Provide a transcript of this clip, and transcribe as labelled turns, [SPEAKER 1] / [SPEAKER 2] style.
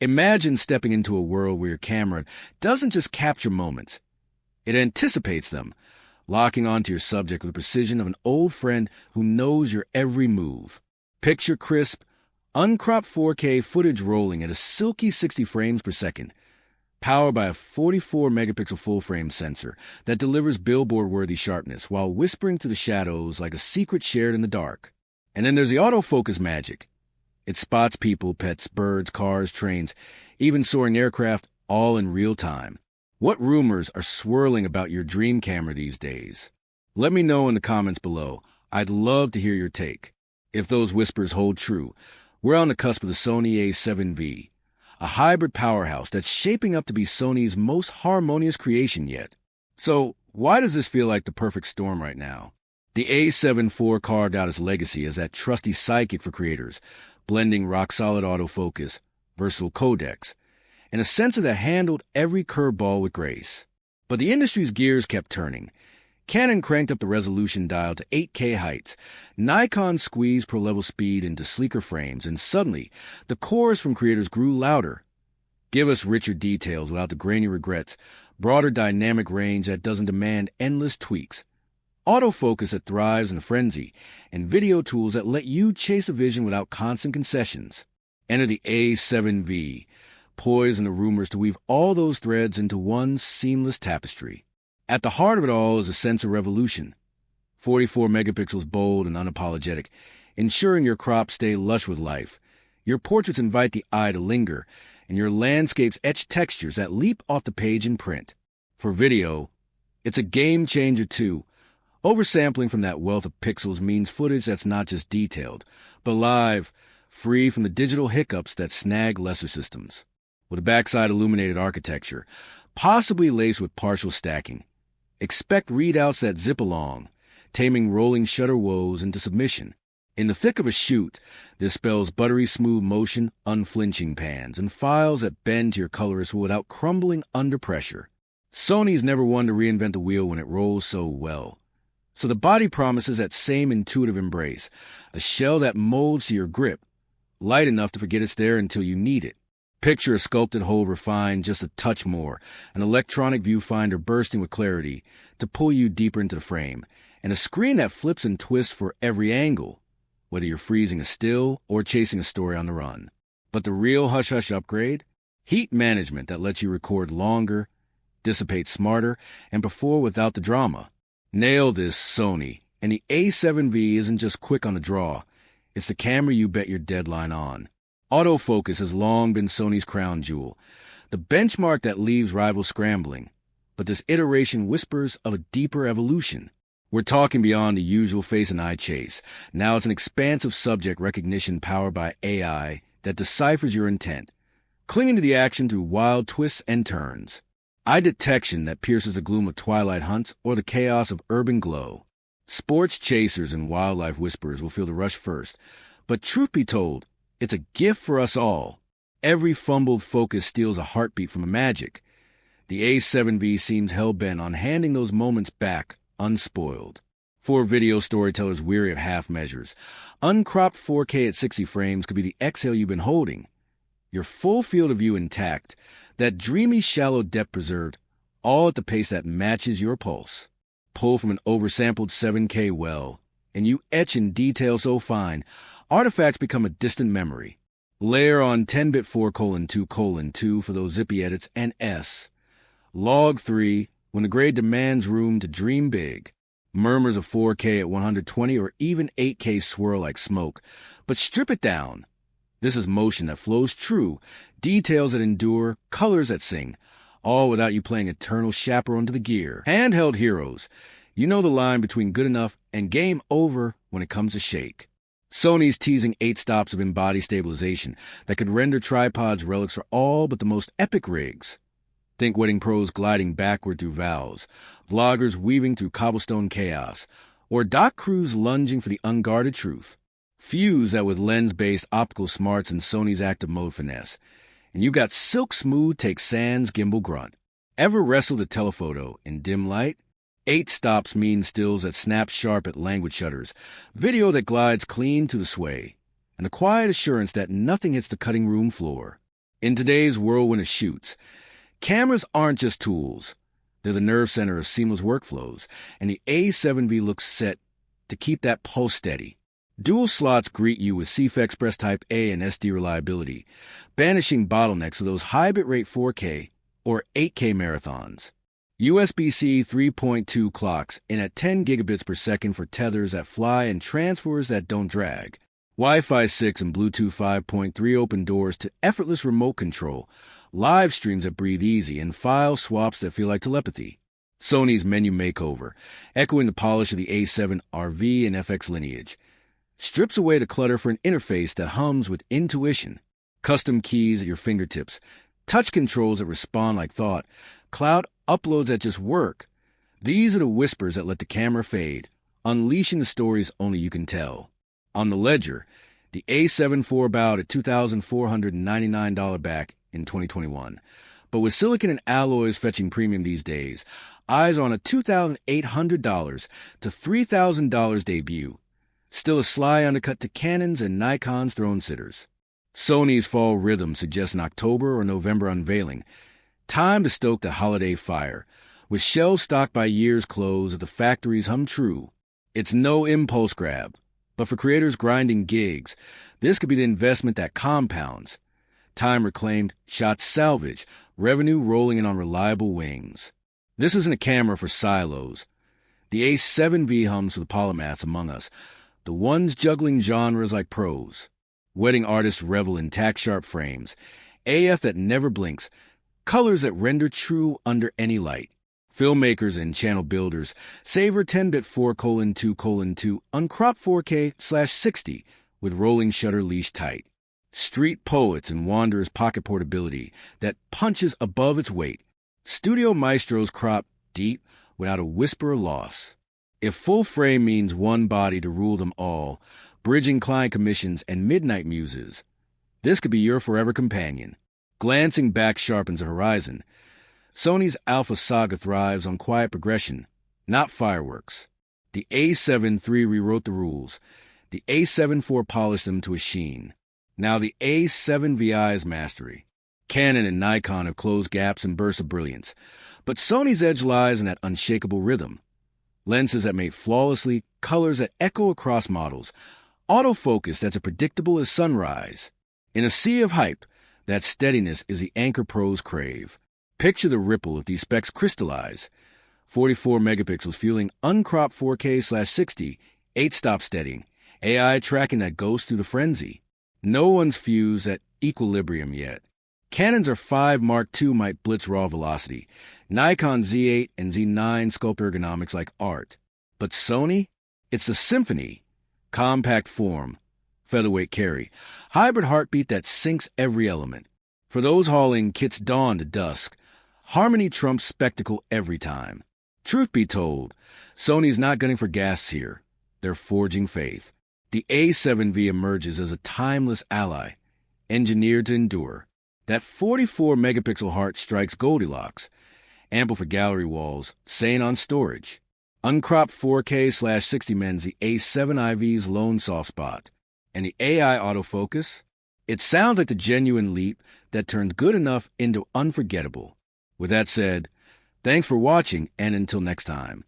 [SPEAKER 1] Imagine stepping into a world where your camera doesn't just capture moments, it anticipates them, locking onto your subject with the precision of an old friend who knows your every move. Picture crisp, uncropped 4K footage rolling at a silky 60 frames per second, powered by a 44-megapixel full-frame sensor that delivers billboard-worthy sharpness while whispering through the shadows like a secret shared in the dark. And then there's the autofocus magic. It spots people, pets, birds, cars, trains, even soaring aircraft, all in real time. What rumors are swirling about your dream camera these days? Let me know in the comments below. I'd love to hear your take. If those whispers hold true, we're on the cusp of the Sony A7V, a hybrid powerhouse that's shaping up to be Sony's most harmonious creation yet. So, why does this feel like the perfect storm right now? The A7 IV carved out its legacy as that trusty sidekick for creators, blending rock-solid autofocus, versatile codecs, and a sensor that handled every curveball with grace. But the industry's gears kept turning. Canon cranked up the resolution dial to 8K heights. Nikon squeezed pro-level speed into sleeker frames, and suddenly, the chorus from creators grew louder. Give us richer details without the grainy regrets, broader dynamic range that doesn't demand endless tweaks, autofocus that thrives in a frenzy, and video tools that let you chase a vision without constant concessions. Enter the A7V, poised in the rumors to weave all those threads into one seamless tapestry. At the heart of it all is a sensor revolution. 44 megapixels bold and unapologetic, ensuring your crops stay lush with life. Your portraits invite the eye to linger, and your landscapes etch textures that leap off the page in print. For video, it's a game changer too. Oversampling from that wealth of pixels means footage that's not just detailed, but live, free from the digital hiccups that snag lesser systems. With a backside illuminated architecture, possibly laced with partial stacking. Expect readouts that zip along, taming rolling shutter woes into submission. In the thick of a shoot, this spells buttery smooth motion, unflinching pans, and files that bend to your colorist without crumbling under pressure. Sony's never one to reinvent the wheel when it rolls so well. So the body promises that same intuitive embrace, a shell that molds to your grip, light enough to forget it's there until you need it. Picture a sculpted whole refined just a touch more, an electronic viewfinder bursting with clarity to pull you deeper into the frame, and a screen that flips and twists for every angle, whether you're freezing a still or chasing a story on the run. But the real hush-hush upgrade? Heat management that lets you record longer, dissipate smarter, and perform without the drama. Nail this, Sony, and the A7V isn't just quick on the draw. It's the camera you bet your deadline on. Autofocus has long been Sony's crown jewel, the benchmark that leaves rivals scrambling. But this iteration whispers of a deeper evolution. We're talking beyond the usual face and eye chase. Now it's an expansive subject recognition powered by AI that deciphers your intent, clinging to the action through wild twists and turns. Eye detection that pierces the gloom of twilight hunts or the chaos of urban glow. Sports chasers and wildlife whisperers will feel the rush first. But truth be told, it's a gift for us all. Every fumbled focus steals a heartbeat from a magic. The A7V seems hell-bent on handing those moments back, unspoiled. For video storytellers weary of half measures, uncropped 4K at 60 frames could be the exhale you've been holding. Your full field of view intact, that dreamy shallow depth preserved, all at the pace that matches your pulse. Pull from an oversampled 7K well, and you etch in detail so fine, artifacts become a distant memory. Layer on 10-bit 4:2:2 for those zippy edits, and S. Log 3 when the grade demands room to dream big. Murmurs of 4K at 120 or even 8K swirl like smoke, but strip it down. This is motion that flows true, details that endure, colors that sing, all without you playing eternal chaperone to the gear. Handheld heroes. You know the line between good enough and game over when it comes to shake. Sony's teasing 8 stops of embodied stabilization that could render tripods relics for all but the most epic rigs. Think wedding pros gliding backward through vows, vloggers weaving through cobblestone chaos, or dock crews lunging for the unguarded truth. Fuse that with lens-based optical smarts and Sony's active mode finesse. And you got silk smooth take sans gimbal grunt. Ever wrestled a telephoto in dim light? 8 stops mean stills that snap sharp at languid shutters, video that glides clean to the sway, and a quiet assurance that nothing hits the cutting room floor. In today's whirlwind of shoots, cameras aren't just tools. They're the nerve center of seamless workflows, and the A7V looks set to keep that pulse steady. Dual slots greet you with CF Express Type A and SD reliability, banishing bottlenecks of those high bitrate 4K or 8K marathons. USB-C 3.2 clocks in at 10 gigabits per second for tethers that fly and transfers that don't drag. Wi-Fi 6 and Bluetooth 5.3 open doors to effortless remote control, live streams that breathe easy, and file swaps that feel like telepathy. Sony's menu makeover, echoing the polish of the A7RV and FX lineage, strips away the clutter for an interface that hums with intuition. Custom keys at your fingertips, touch controls that respond like thought, cloud uploads that just work. These are the whispers that let the camera fade, unleashing the stories only you can tell. On the ledger, the A7 IV bowed at $2,499 back in 2021. But with silicon and alloys fetching premium these days, eyes on a $2,800 to $3,000 debut. Still a sly undercut to Canon's and Nikon's throne-sitters. Sony's fall rhythm suggests an October or November unveiling. Time to stoke the holiday fire. With shelves stocked by year's close, the factories hum true. It's no impulse grab. But for creators grinding gigs, this could be the investment that compounds. Time reclaimed, shots salvaged, revenue rolling in on reliable wings. This isn't a camera for silos. The A7V hums for the polymaths among us, the ones juggling genres like pros. Wedding artists revel in tack-sharp frames, AF that never blinks, colors that render true under any light. Filmmakers and channel builders savor 10-bit 4:2:2 uncropped 4K/60 with rolling shutter leash tight. Street poets and wanderers pocket portability that punches above its weight. Studio maestros crop deep without a whisper of loss. If full frame means one body to rule them all, bridging client commissions and midnight muses, this could be your forever companion. Glancing back sharpens the horizon. Sony's Alpha saga thrives on quiet progression, not fireworks. The A7 III rewrote the rules. The A7 IV polished them to a sheen. Now the A7VI's mastery. Canon and Nikon have closed gaps and bursts of brilliance, but Sony's edge lies in that unshakable rhythm. Lenses that mate flawlessly, colors that echo across models, autofocus that's as predictable as sunrise. In a sea of hype, that steadiness is the anchor pros crave. Picture the ripple if these specs crystallize. 44 megapixels fueling uncropped 4K/60, 8-stop steadying, AI tracking that goes through the frenzy. No one's fused at equilibrium yet. Canon's R5 Mark II might blitz raw velocity. Nikon Z8 and Z9 sculpt ergonomics like art. But Sony? It's the symphony. Compact form, featherweight carry, hybrid heartbeat that syncs every element. For those hauling kit's dawn to dusk, harmony trumps spectacle every time. Truth be told, Sony's not gunning for gas here. They're forging faith. The A7V emerges as a timeless ally, engineered to endure. That 44 megapixel heart strikes Goldilocks, ample for gallery walls, sane on storage. Uncropped 4K/60 mends the A7IV's lone soft spot. And the AI autofocus? It sounds like the genuine leap that turns good enough into unforgettable. With that said, thanks for watching, and until next time.